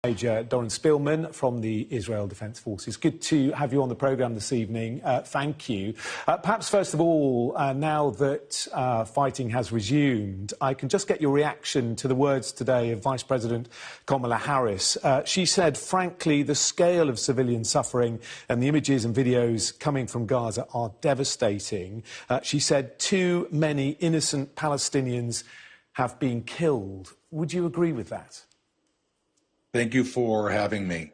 Major Doron Spielman from the Israel Defence Forces. Good to have you on the programme this evening. Thank you. Perhaps first of all, now that fighting has resumed, I can just get your reaction to the words today of Vice President Kamala Harris. She said, frankly, the scale of civilian suffering and the images and videos coming from Gaza are devastating. She said too many innocent Palestinians have been killed. Would you agree with that? Thank you for having me.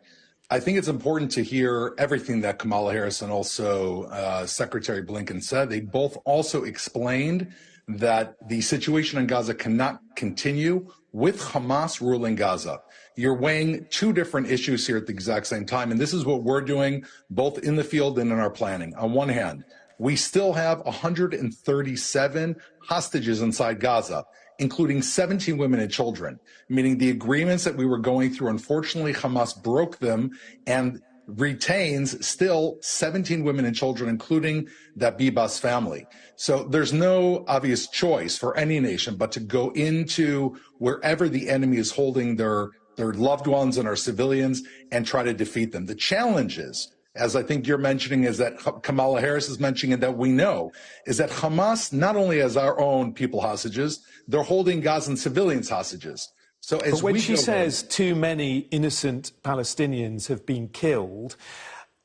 I think it's important to hear everything that Kamala Harris and also Secretary Blinken said. They both also explained that the situation in Gaza cannot continue with Hamas ruling Gaza. You're weighing two different issues here at the exact same time, and this is what we're doing both in the field and in our planning. On one hand, we still have 137 hostages inside Gaza, including 17 women and children, meaning the agreements that we were going through, unfortunately, Hamas broke them and retains still 17 women and children, including that Bibas family. So there's no obvious choice for any nation but to go into wherever the enemy is holding their loved ones and our civilians and try to defeat them. The challenge is, as I think you're mentioning, is that Kamala Harris is mentioning and that we know, is that Hamas not only has our own people hostages, they're holding Gazan civilians hostages. So as but when she says too many innocent Palestinians have been killed,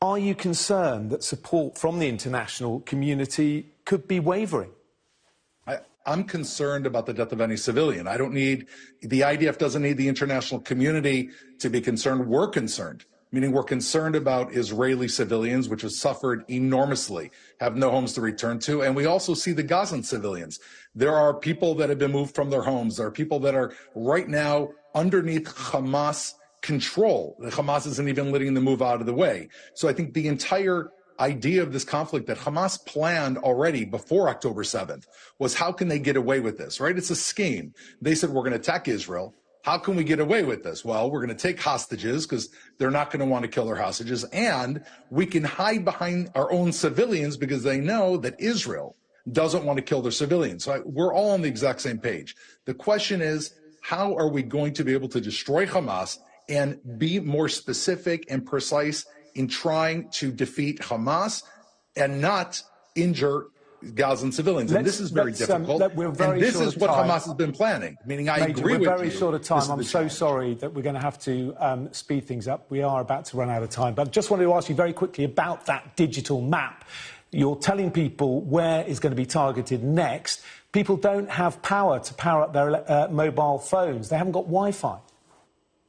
are you concerned that support from the international community could be wavering? I'm concerned about the death of any civilian. I don't need, the IDF doesn't need the international community to be concerned. We're concerned. Meaning we're concerned about Israeli civilians, which have suffered enormously, have no homes to return to. And we also see the Gazan civilians. There are people that have been moved from their homes. There are people that are right now underneath Hamas control. The Hamas isn't even letting them move out of the way. So I think the entire idea of this conflict that Hamas planned already before October 7th was, how can they get away with this, right? It's a scheme. They said, we're going to attack Israel. How can we get away with this? Well, we're going to take hostages because they're not going to want to kill their hostages. And we can hide behind our own civilians because they know that Israel doesn't want to kill their civilians. So we're all on the exact same page. The question is, how are we going to be able to destroy Hamas and be more specific and precise in trying to defeat Hamas and not injure Gazan civilians? And this is very difficult. And this is what Hamas has been planning. Meaning, I agree with you. We're very short of time. I'm so sorry that we're going to have to speed things up. We are about to run out of time. But I just wanted to ask you very quickly about that digital map. You're telling people where is going to be targeted next. People don't have power to power up their mobile phones. They haven't got Wi-Fi.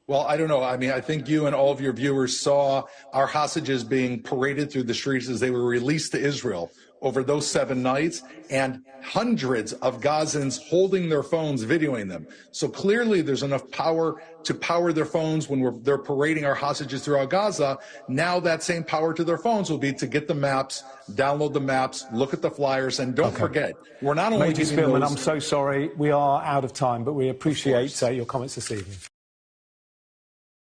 Well, I don't know. I mean, I think you and all of your viewers saw our hostages being paraded through the streets as they were released to Israel over those 7 nights, and hundreds of Gazans holding their phones, videoing them. So clearly there's enough power to power their phones when they're parading our hostages throughout Gaza. Now that same power to their phones will be to get the maps, download the maps, look at the flyers, and don't forget, we're not only Major Spielman, I'm so sorry. We are out of time, but we appreciate your comments this evening.